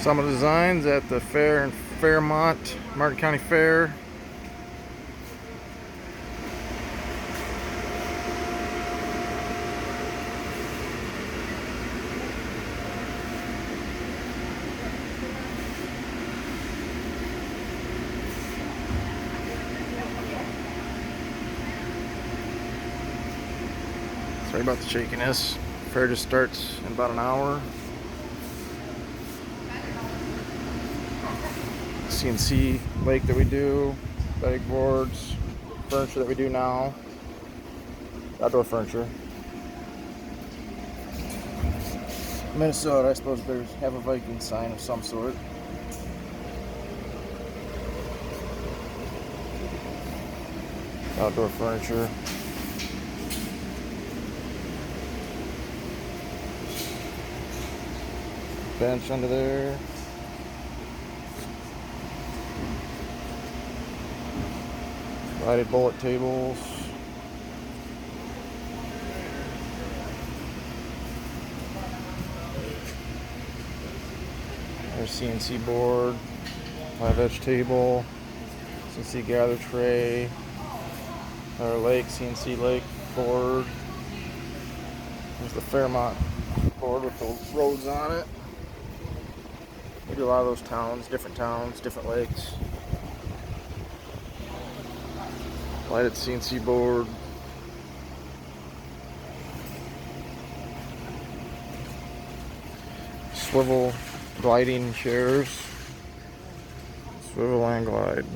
Sawmill Designs at the fair in Fairmont, Martin County Fair. Sorry about the shakiness. Fair just starts in about an hour. CNC lake that we do, bag boards, furniture that we do now, outdoor furniture. Minnesota, I suppose bears have a Viking sign of some sort. Outdoor furniture. Bench under there. Lighted bullet tables. There's CNC board, 5-edge table, CNC gather tray, our lake, CNC lake board. There's the Fairmont board with the roads on it. We do a lot of those towns, different lakes. Lighted CNC board. Swivel gliding chairs. Swivel and glide.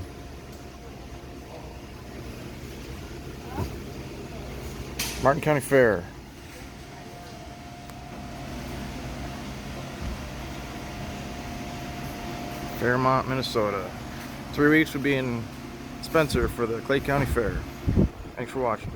Martin County Fair. Fairmont, Minnesota. 3 weeks we'll be in Spencer for the Clay County Fair. Thanks for watching.